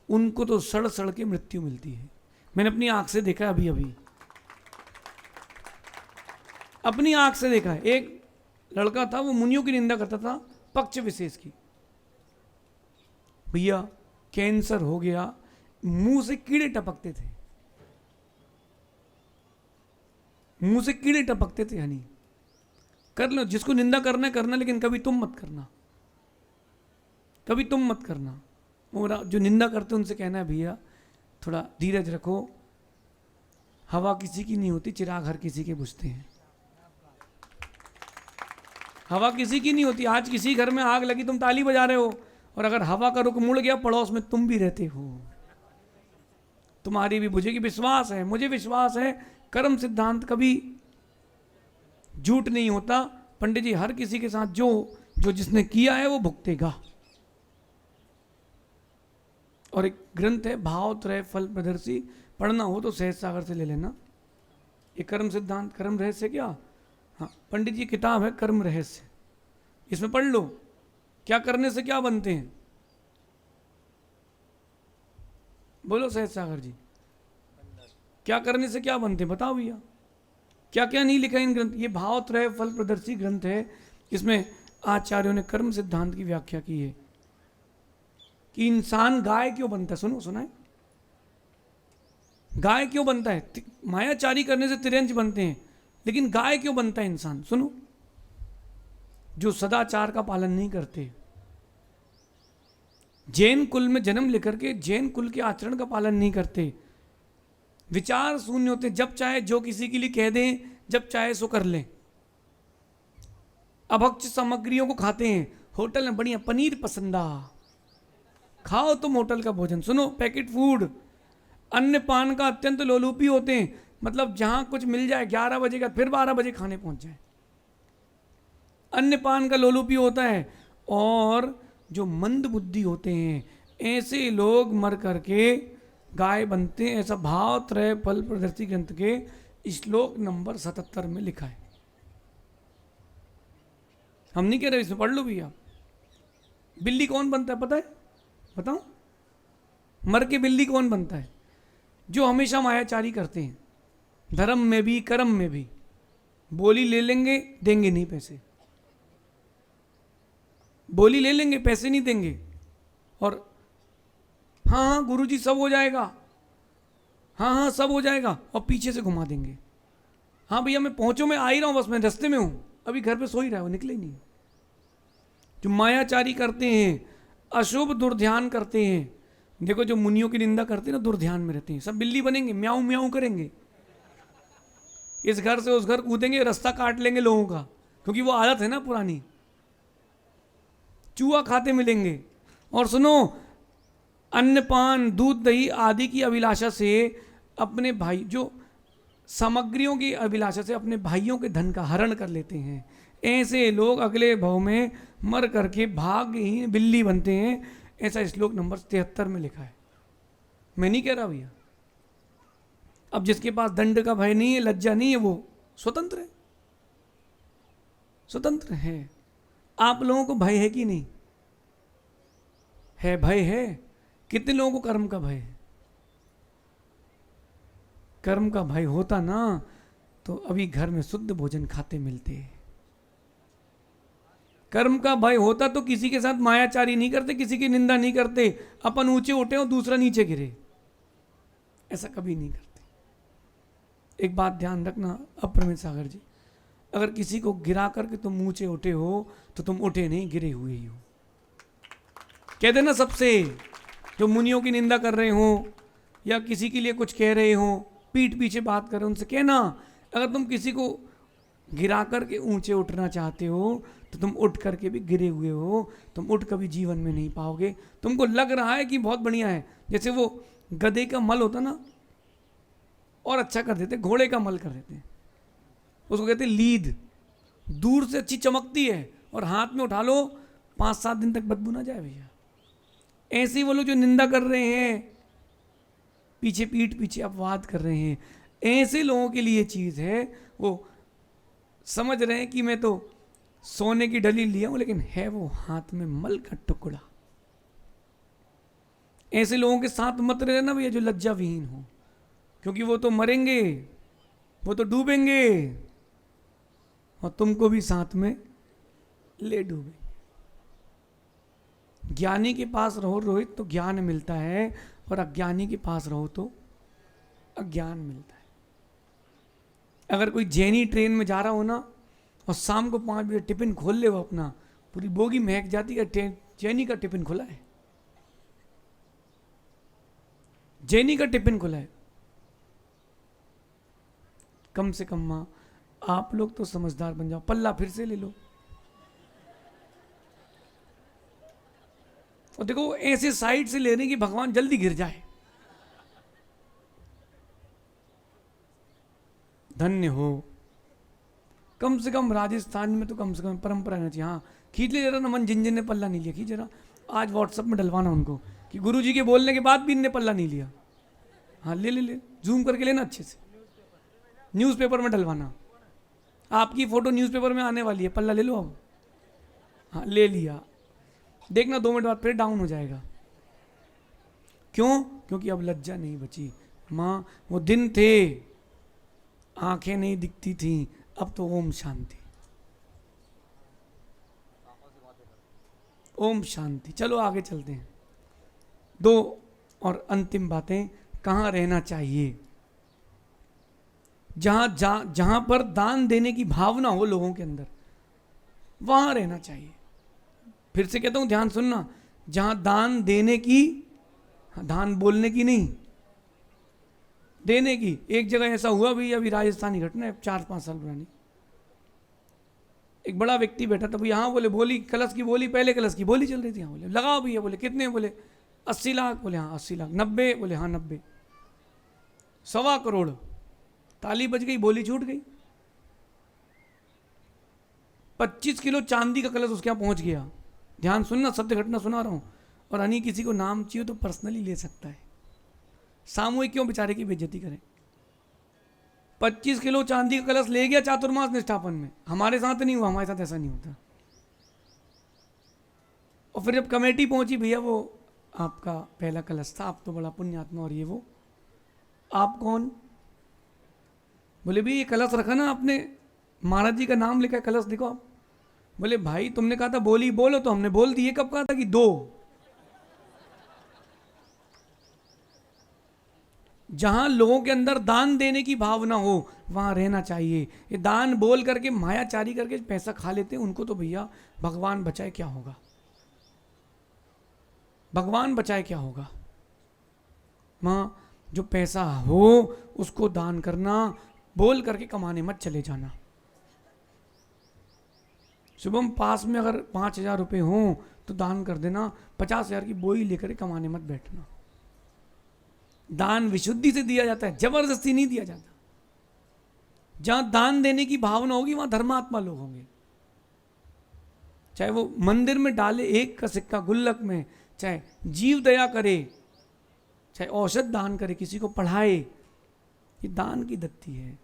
उनको तो सड़ सड़ के मृत्यु मिलती है। मैंने अपनी आंख से देखा, अभी अभी अपनी आंख से देखा है। एक लड़का था, वो मुनियों की निंदा करता था, पक्ष विशेष की। भैया कैंसर हो गया, मुंह से कीड़े टपकते थे, मुंह से कीड़े टपकते थे। यानी कर लो, जिसको निंदा करना है करना, लेकिन कभी तुम मत करना, कभी तुम मत करना। और जो निंदा करते उनसे कहना है भैया थोड़ा धीरज रखो, हवा किसी की नहीं होती, चिराग हर किसी के बुझते हैं। हवा किसी की नहीं होती। आज किसी घर में आग लगी, तुम ताली बजा रहे हो, और अगर हवा का रुख मुड़ गया, पड़ोस में तुम भी रहते हो, तुम्हारी भी बुझेगी। विश्वास है, मुझे विश्वास है, कर्म सिद्धांत कभी झूठ नहीं होता। पंडित जी, हर किसी के साथ जो जिसने किया है वो भुगतेगा। और एक ग्रंथ है भाव त्रय फल प्रदर्शी, पढ़ना हो तो सहज सागर से ले लेना। ये कर्म सिद्धांत, कर्म रहस्य क्या, हाँ पंडित जी किताब है कर्म रहस्य, इसमें पढ़ लो क्या करने से क्या बनते हैं। बोलो सहज सागर जी, क्या करने से क्या बनते हैं बताओ भैया, क्या क्या नहीं लिखा इन ग्रंथ। ये भाव त्रय फल प्रदर्शी ग्रंथ है, इसमें आचार्यों ने कर्म सिद्धांत की व्याख्या की है कि इंसान गाय क्यों बनता है। सुनो, सुना है गाय क्यों बनता है। मायाचारी करने से तिरंज बनते हैं, लेकिन गाय क्यों बनता है इंसान। सुनो, जो सदाचार का पालन नहीं करते, जैन कुल में जन्म लेकर के जैन कुल के आचरण का पालन नहीं करते, विचार शून्य होते, जब चाहे जो किसी के लिए कह दें, जब चाहे सो कर लें, अभक्ष सामग्रियों को खाते हैं। होटल में बढ़िया पनीर पसंदा, खाओ तुम होटल का भोजन। सुनो, पैकेट फूड, अन्न पान का अत्यंत लोलुपी होते हैं, मतलब जहां कुछ मिल जाए 11 बजे का, फिर 12 बजे खाने पहुंच जाए, अन्न पान का लोलुपी होता है। और जो मंद बुद्धि होते हैं, ऐसे लोग मर करके गाय बनते हैं। ऐसा भाव त्रय फल प्रदर्शी ग्रंथ के श्लोक नंबर 77 में लिखा है। हम नहीं कह रहे, इसमें पढ़ लो भैया। बिल्ली कौन बनता है पता है, बताओ, मर के बिल्ली कौन बनता है, जो हमेशा मायाचारी करते हैं, धर्म में भी कर्म में भी। बोली ले लेंगे, देंगे नहीं पैसे, बोली ले लेंगे, पैसे नहीं देंगे, और हाँ हाँ गुरुजी सब हो जाएगा, हाँ हाँ सब हो जाएगा, और पीछे से घुमा देंगे। हाँ भैया मैं पहुंचो, मैं आ ही रहा हूं, बस मैं रास्ते में हूं, अभी घर पे सो ही रहा हूं, निकले ही नहीं। जो मायाचारी करते हैं, अशुभ दुर्ध्यान करते हैं। देखो जो मुनियों की निंदा करते हैं ना, दुर्ध्यान में रहते हैं, सब बिल्ली बनेंगे, म्याऊं म्याऊं करेंगे, इस घर से उस घर कूदेंगे, रास्ता काट लेंगे लोगों का, क्योंकि वो आदत है ना पुरानी, चूहा खाते मिलेंगे। और सुनो, अन्नपान दूध दही आदि की अभिलाषा से अपने भाई, जो सामग्रियों की अभिलाषा से अपने भाइयों के धन का हरण कर लेते हैं। ऐसे लोग अगले भव में मर करके भागहीन बिल्ली बनते हैं। ऐसा श्लोक नंबर 73 में लिखा है। मैं नहीं कह रहा भैया। अब जिसके पास दंड का भय नहीं है, लज्जा नहीं है, वो स्वतंत्र है, स्वतंत्र है। आप लोगों को भय है कि नहीं है? भय है। कितने लोगों को कर्म का भय है? कर्म का भय होता ना तो अभी घर में शुद्ध भोजन खाते मिलते। कर्म का भय होता तो किसी के साथ मायाचारी नहीं करते, किसी की निंदा नहीं करते, अपन ऊंचे उठे और दूसरा नीचे गिरे, ऐसा कभी नहीं करते। एक बात ध्यान रखना अप्रमेय सागर जी, अगर किसी को गिरा करके तुम ऊंचे उठे हो तो तुम उठे नहीं, गिरे हुए ही हो। कह देना सबसे, जो मुनियों की निंदा कर रहे हो या किसी के लिए कुछ कह रहे हो, पीठ पीछे बात कर रहे हो, उनसे कहना अगर तुम किसी को गिरा करके ऊंचे उठना चाहते हो तो तुम उठ करके भी गिरे हुए हो, तुम उठ कभी जीवन में नहीं पाओगे। तुमको लग रहा है कि बहुत बढ़िया है, जैसे वो गधे का मल होता ना, और अच्छा कर देते, घोड़े का मल कर देते, उसको कहते लीद, दूर से अच्छी चमकती है और हाथ में उठा लो 5-7 दिन तक बदबू ना जाए भैया। ऐसे वो लोग जो निंदा कर रहे हैं, पीछे पीठ पीछे अपवाद कर रहे हैं, ऐसे लोगों के लिए चीज़ है, वो समझ रहे हैं कि मैं तो सोने की डली लिया हूं, लेकिन है वो हाथ में मल का टुकड़ा। ऐसे लोगों के साथ मत रहना भैया जो लज्जा विहीन हो, क्योंकि वो तो मरेंगे, वो तो डूबेंगे और तुमको भी साथ में ले डूबेंगे। ज्ञानी के पास रहो रोहित तो ज्ञान मिलता है, और अज्ञानी के पास रहो तो अज्ञान मिलता है। अगर कोई जैनी ट्रेन में जा रहा हो ना और शाम को 5 बजे टिफिन खोल ले वो अपना, पूरी बोगी महक जाती है, जैनी का टिफिन खुला है, जैनी का टिफिन खुला है। कम से कम माँ आप लोग तो समझदार बन जाओ, पल्ला फिर से ले लो। और देखो ऐसे साइड से लेने की भगवान जल्दी गिर जाए। धन्य हो। कम से कम राजस्थान में तो कम से कम परंपरा रहना चाहिए। हाँ खींच ले जरा ना, मन जिन ने पल्ला नहीं लिया, खींच जरा, आज व्हाट्सएप में डलवाना उनको कि गुरुजी के बोलने के बाद भी इनने पल्ला नहीं लिया। हाँ ले ले ले, जूम करके लेना अच्छे से, न्यूज़पेपर में डलवाना। आपकी फोटो न्यूज़पेपर में आने वाली है, पल्ला ले लो अब। हाँ ले लिया, देखना 2 मिनट बाद फिर डाउन हो जाएगा। क्यों? क्योंकि अब लज्जा नहीं बची। माँ वो दिन थे आंखें नहीं दिखती थी, अब तो ओम शांति, ओम शांति। चलो आगे चलते हैं। 2 और अंतिम बातें, कहाँ रहना चाहिए? जहां पर दान देने की भावना हो लोगों के अंदर, वहां रहना चाहिए। फिर से कहता हूं ध्यान सुनना, जहां दान देने की, दान बोलने की नहीं, देने की। एक जगह ऐसा हुआ भी, अभी राजस्थानी घटना है 4-5 साल पुरानी। एक बड़ा व्यक्ति बैठा था, यहाँ बोले बोली कलश की बोली, पहले कलश की बोली चल रही थी। यहाँ बोले लगाओ भैया, बोले कितने? बोले 80 लाख। बोले हाँ 80 लाख। 90? बोले हाँ 90। 1.25 करोड़। ताली बज गई, बोली छूट गई। 25 किलो चांदी का कलश उसके यहाँ पहुंच गया। ध्यान सुनना, सत्य घटना सुना रहा हूं। और अनी किसी को नाम चाहिए तो पर्सनली ले सकता है, सामूहिक क्यों बेचारे की बेइज्जती करें। 25 किलो चांदी का कलश ले गया चातुर्मास निष्ठापन में। हमारे साथ नहीं हुआ, हमारे साथ ऐसा नहीं होता। और फिर जब कमेटी पहुंची, भैया वो आपका पहला कलश था, आप तो बड़ा पुण्यात्मा, और ये वो आप कौन? बोले भी ये कलश रखा ना आपने, महाराज जी का नाम लिखा है, कलश देखो आप। बोले भाई तुमने कहा था बोली बोलो, तो हमने बोल दी। कब कहा था कि 2? जहां लोगों के अंदर दान देने की भावना हो वहां रहना चाहिए। ये दान बोल करके मायाचारी करके पैसा खा लेते हैं, उनको तो भैया भगवान बचाए क्या होगा, भगवान बचाए क्या होगा। मां जो पैसा हो उसको दान करना, बोल करके कमाने मत चले जाना। शुभम पास में अगर 5,000 रुपये हों तो दान कर देना, 50,000 की बोई लेकर कमाने मत बैठना। दान विशुद्धि से दिया जाता है, जबरदस्ती नहीं दिया जाता। जहां दान देने की भावना होगी वहां धर्मात्मा लोग होंगे। चाहे वो मंदिर में डाले 1 का सिक्का गुल्लक में, चाहे जीव दया करे, चाहे औषध दान करे, किसी को पढ़ाए, ये दान की दत्ती है।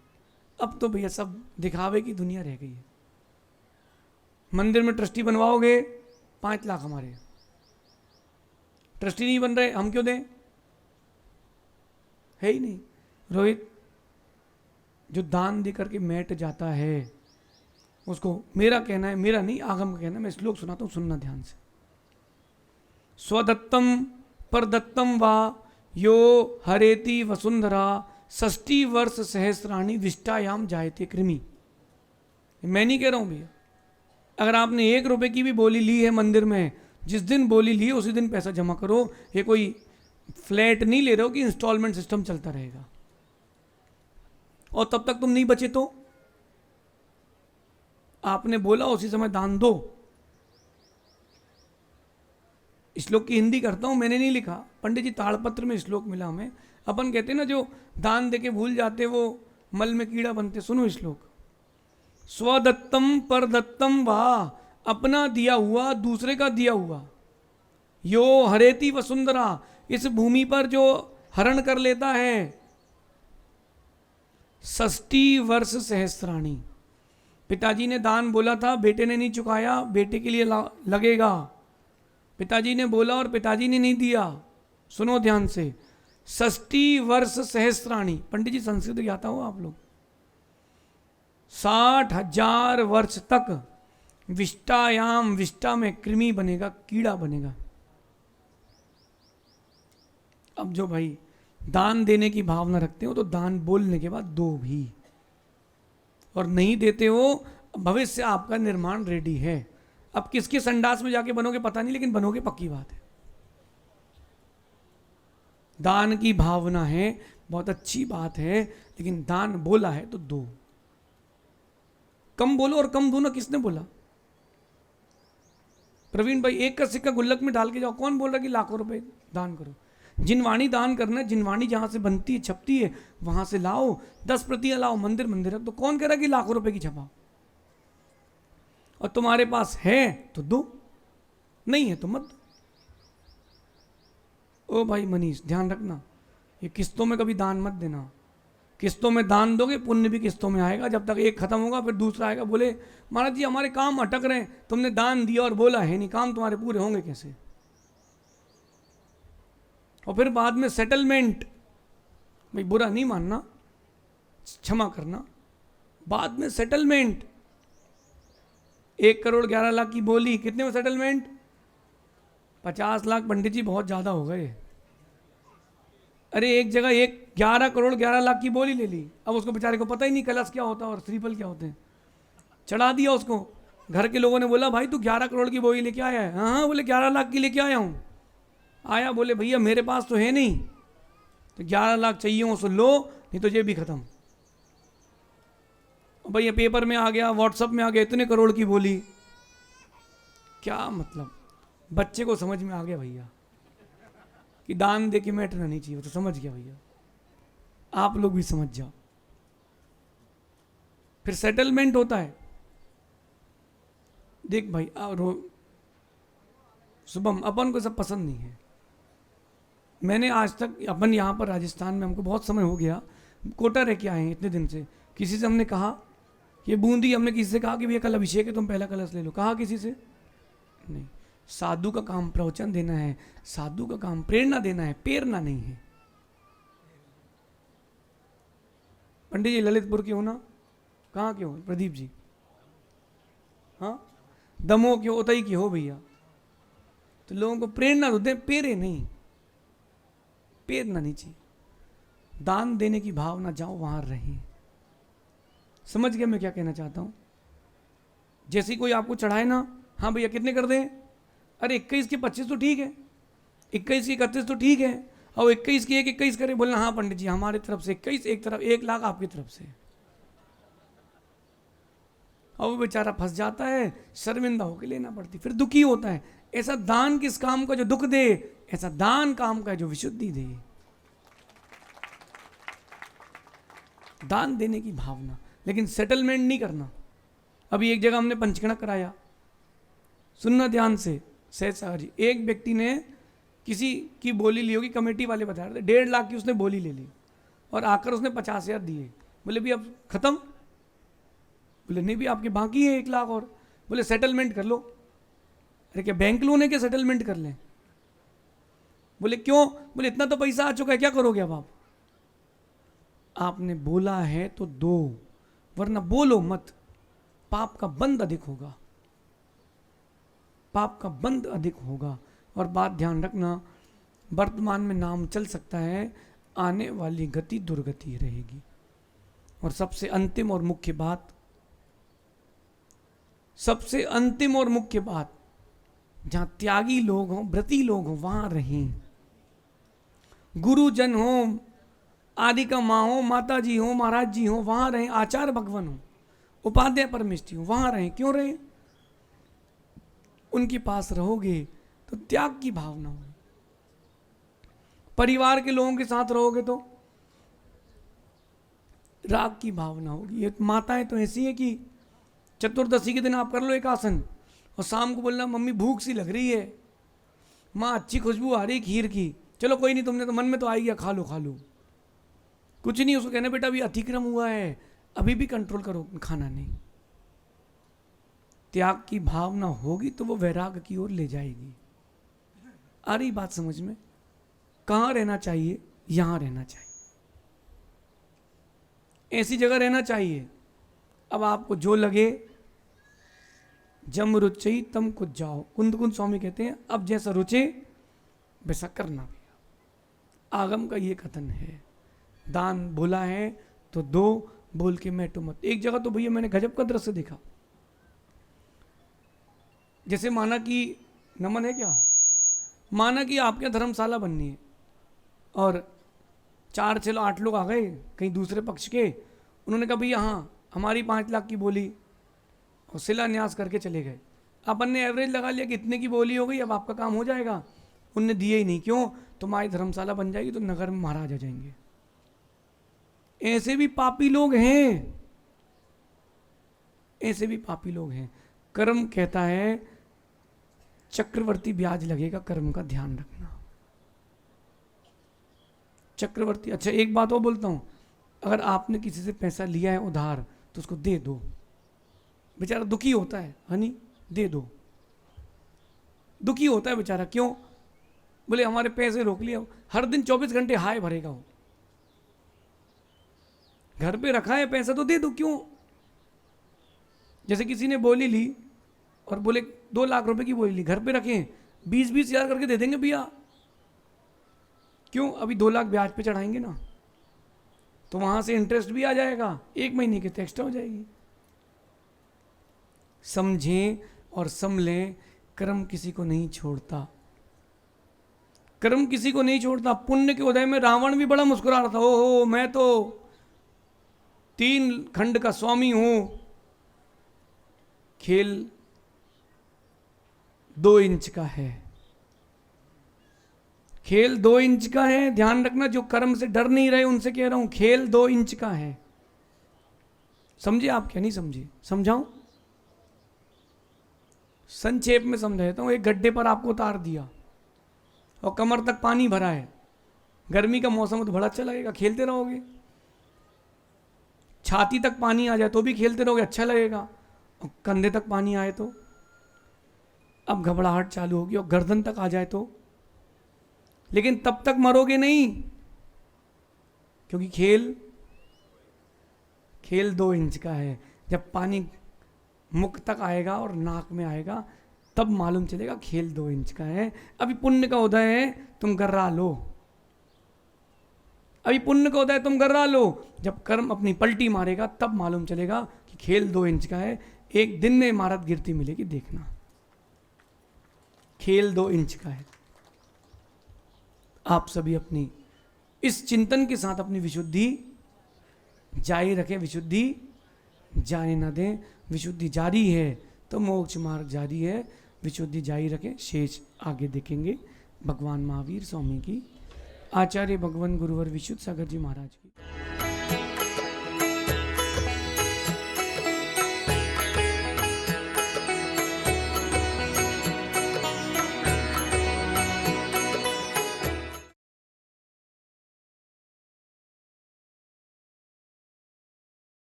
अब तो भैया सब दिखावे की दुनिया रह गई है। मंदिर में ट्रस्टी बनवाओगे 5 लाख हमारे, ट्रस्टी नहीं बन रहे, हम क्यों दें? है ही नहीं। रोहित, जो दान दे करके मैट जाता है उसको, मेरा कहना है, मेरा नहीं आगम का कहना है, मैं श्लोक सुनाता हूं, सुनना ध्यान से। स्वदत्तम परदत्तम वा यो हरेति वसुंधरा 60 वर्ष सहस्राणी विष्टायाम जायते कृमि। मैं नहीं कह रहा हूं भैया, अगर आपने 1 रुपए की भी बोली ली है मंदिर में, जिस दिन बोली ली उसी दिन पैसा जमा करो। ये कोई फ्लैट नहीं ले रहे हो कि इंस्टॉलमेंट सिस्टम चलता रहेगा, और तब तक तुम नहीं बचे तो आपने बोला उसी समय दान दो। श्लोक की हिंदी करता हूं, मैंने नहीं लिखा, पंडित जी ताड़पत्र में श्लोक मिला हमें। अपन कहते हैं ना, जो दान देके भूल जाते वो मल में कीड़ा बनते। सुनो श्लोक। स्वदत्तम परदत्तम वाह, अपना दिया हुआ दूसरे का दिया हुआ, यो हरेति वसुंधरा, इस भूमि पर जो हरण कर लेता है, 60 वर्ष सहस्राणी। पिताजी ने दान बोला था, बेटे ने नहीं चुकाया, बेटे के लिए लगेगा। पिताजी ने बोला और पिताजी ने नहीं दिया। सुनो ध्यान से, 60 वर्ष सहस्राणी। पंडित जी संस्कृत ज्ञाता हो आप लोग? 60,000 वर्ष तक विष्टायाम, विष्टा में कृमि बनेगा, कीड़ा बनेगा। अब जो भाई दान देने की भावना रखते हो तो दान बोलने के बाद दो भी, और नहीं देते हो, भविष्य आपका निर्माण रेडी है। अब किसके संडास में जाके बनोगे पता नहीं, लेकिन बनोगे पक्की बात है। दान की भावना है, बहुत अच्छी बात है, लेकिन दान बोला है तो दो। कम बोलो और कम दो ना, किसने बोला? प्रवीण भाई, 1 का सिक्का गुल्लक में डाल के जाओ, कौन बोल रहा कि लाखों रुपए दान करो? जिनवाणी दान करना है, जिनवाणी जहां से बनती है, छपती है, वहां से लाओ, 10 प्रतियां लाओ, मंदिर मंदिर रख दो। कौन कह रहा कि लाखों रुपए की छपाओ? और तुम्हारे पास है तो दो, नहीं है तो मत दो। ओ भाई मनीष, ध्यान रखना, ये किस्तों में कभी दान मत देना। किस्तों में दान दोगे, पुण्य भी किस्तों में आएगा। जब तक एक खत्म होगा फिर दूसरा आएगा। बोले महाराज जी हमारे काम अटक रहे हैं, तुमने दान दिया और बोला है नहीं, काम तुम्हारे पूरे होंगे कैसे? और फिर बाद में सेटलमेंट, भाई बुरा नहीं मानना, क्षमा करना, बाद में सेटलमेंट। 1 करोड़ 11 लाख की बोली, कितने में सेटलमेंट? 50 लाख। पंडित जी बहुत ज्यादा हो गए। अरे एक जगह 11 करोड़ 11 लाख की बोली ले ली, अब उसको बेचारे को पता ही नहीं कलश क्या होता है और श्रीफल क्या होते हैं। चढ़ा दिया उसको। घर के लोगों ने बोला भाई तू 11 करोड़ की बोली लेके आया है? हाँ, बोले 11 लाख की लेके आया हूँ। आया, बोले भैया मेरे पास तो है नहीं, तो 11 लाख चाहिए हो तो लो, नहीं तो ये भी खत्म। भैया पेपर में आ गया, व्हाट्सएप में आ गया, इतने करोड़ की बोली। क्या मतलब? बच्चे को समझ में आ गया भैया कि दान दे के मैटरना नहीं चाहिए, तो समझ गया भैया। आप लोग भी समझ जाओ। फिर सेटलमेंट होता है। देख भाई, शुभम, अपन को सब पसंद नहीं है। मैंने आज तक, अपन यहाँ पर राजस्थान में, हमको बहुत समय हो गया, कोटा रह के आए हैं इतने दिन से, किसी से हमने कहा ये बूंदी, हमने किसी से कहा कि भैया कल अभिषेक है तुम पहला कलश ले लो, कहा किसी से? नहीं। साधु का काम प्रवचन देना है, साधु का काम प्रेरणा देना है, पेरना नहीं है। पंडित जी ललितपुर के हो ना? कहाँ के हो प्रदीप जी? हाँ, दमोह के हो, उतई के हो भैया। तो लोगों को प्रेरणा तो दे, पेरे नहीं, पेरना नहीं चाहिए। दान देने की भावना, जाओ वहां रहे। समझ गया मैं क्या कहना चाहता हूं? जैसे कोई आपको चढ़ाए ना, हाँ भैया कितने कर दें? अरे 21 के 25 तो ठीक है, 21 के 31 तो ठीक है, और 21 के 21 करे, बोलना हाँ पंडित जी हमारे तरफ से 21, एक तरफ 1 लाख आपकी तरफ से। और वो बेचारा फंस जाता है, शर्मिंदा होकर लेना पड़ती, फिर दुखी होता है। ऐसा दान किस काम का जो दुख दे, ऐसा दान काम का जो विशुद्धि दे। दान देने की भावना, लेकिन सेटलमेंट नहीं करना। अभी एक जगह हमने पंचकणक कराया, सुनना ध्यान से सहज सागर जी, एक व्यक्ति ने किसी की बोली ली होगी, कमेटी वाले बता रहे थे 1.5 लाख की उसने बोली ले ली और आकर उसने 50,000 दिए। बोले भी अब खत्म? बोले नहीं भी आपके बाकी है 1 लाख और। बोले सेटलमेंट कर लो। अरे क्या बैंक लोन है क्या सेटलमेंट कर लें? बोले क्यों? बोले इतना तो पैसा आ चुका है, क्या करोगे अब आप? आपने बोला है तो दो, वरना बोलो मत, पाप का बंद अधिक होगा, पाप का बंद अधिक होगा। और बात ध्यान रखना, वर्तमान में नाम चल सकता है, आने वाली गति दुर्गति रहेगी। और सबसे अंतिम और मुख्य बात, सबसे अंतिम और मुख्य बात, जहां त्यागी लोग हों, व्रती लोग हों, वहां रहें। गुरुजन हो, आदि का माँ हो, माता जी हो, महाराज जी हो, वहां रहें। आचार्य भगवान हो, उपाध्याय परमेष्ठी हो, वहां रहें। क्यों रहें? उनके पास रहोगे तो त्याग की भावना होगी। परिवार के लोगों के साथ रहोगे तो राग की भावना होगी। ये माताएं तो ऐसी है कि चतुर्दशी के दिन आप कर लो एक आसन और शाम को बोलना मम्मी भूख सी लग रही है, माँ अच्छी खुशबू आ रही खीर की, चलो कोई नहीं, तुमने तो मन में तो आ गया, खा लो खा लो। कुछ नहीं, उसको कहना बेटा अभी अतिक्रम हुआ है, अभी भी कंट्रोल करो, खाना नहीं। त्याग की भावना होगी तो वो वैराग की ओर ले जाएगी। आ रही बात समझ में? कहाँ रहना चाहिए? यहां रहना चाहिए, ऐसी जगह रहना चाहिए। अब आपको जो लगे, जम रुचि तम कुछ जाओ, कुंद कुंद स्वामी कहते हैं अब जैसा रुचे वैसा करना भी। आगम का ये कथन है, दान बोला है तो दो, बोल के मैटो मत। एक जगह तो भैया मैंने गजब का दृश्य देखा, जैसे माना कि नमन है क्या, माना कि आपके धर्मशाला बननी है और 4 6 8 लोग आ गए कहीं दूसरे पक्ष के, उन्होंने कहा भैया हाँ हमारी 5 लाख की बोली, और शिलान्यास करके चले गए। अपन ने एवरेज लगा लिया कि इतने की बोली हो गई, अब आपका काम हो जाएगा। उनने दिए ही नहीं। क्यों? तुम्हारी धर्मशाला बन जाएगी तो नगर में महाराज आ जाएंगे। ऐसे भी पापी लोग हैं, ऐसे भी पापी लोग हैं। कर्म कहता है चक्रवर्ती ब्याज लगेगा, कर्म का ध्यान रखना। चक्रवर्ती। अच्छा एक बात और बोलता हूं, अगर आपने किसी से पैसा लिया है उधार तो उसको दे दो। बेचारा दुखी होता है, हनी दे दो, दुखी होता है बेचारा। क्यों? बोले हमारे पैसे रोक लिया। हर दिन 24 घंटे हाय भरेगा वो, घर पे रखा है पैसा तो दे दो। क्यों? जैसे किसी ने बोली ली और बोले 2 लाख रुपए की बोली ली, घर पे रखे 20-20 हजार करके दे देंगे भैया। क्यों? अभी 2 लाख ब्याज पे चढ़ाएंगे ना, तो वहां से इंटरेस्ट भी आ जाएगा, 1 महीने की तो एक्स्ट्रा हो जाएगी। समझें और समलें, कर्म किसी को नहीं छोड़ता, कर्म किसी को नहीं छोड़ता। पुण्य के उदय में रावण भी बड़ा मुस्कुरा रहा था, ओहो मैं तो 3 खंड का स्वामी हूं, खेल 2 इंच का है, खेल 2 इंच का है। ध्यान रखना, जो कर्म से डर नहीं रहे उनसे कह रहा हूं, खेल 2 इंच का है। समझे आप? क्या नहीं समझे? समझाऊं? संक्षेप में समझा देता हूं। एक गड्ढे पर आपको उतार दिया और कमर तक पानी भरा है, गर्मी का मौसम है तो बड़ा अच्छा लगेगा, खेलते रहोगे। छाती तक पानी आ जाए तो भी खेलते रहोगे, अच्छा लगेगा। और कंधे तक पानी आए तो, अब घबराहट चालू होगी, और गर्दन तक आ जाए तो, लेकिन तब तक मरोगे नहीं, क्योंकि खेल 2 इंच का है। जब पानी मुख तक आएगा और नाक में आएगा तब मालूम चलेगा खेल 2 इंच का है। अभी पुण्य का उदय है, तुम गर्रा लो, अभी पुण्य का उदय तुम गर्रा लो। जब कर्म अपनी पलटी मारेगा तब मालूम चलेगा कि खेल 2 इंच का है। एक दिन में इमारत गिरती मिलेगी, देखना। खेल 2 इंच का है। आप सभी अपनी इस चिंतन के साथ अपनी विशुद्धि जारी रखें, विशुद्धि जाने ना दें। विशुद्धि जारी है तो मोक्ष मार्ग जारी है, विशुद्धि जारी रखें। शेष आगे देखेंगे। भगवान महावीर स्वामी की, आचार्य भगवान गुरुवर विशुद्ध सागर जी महाराज की।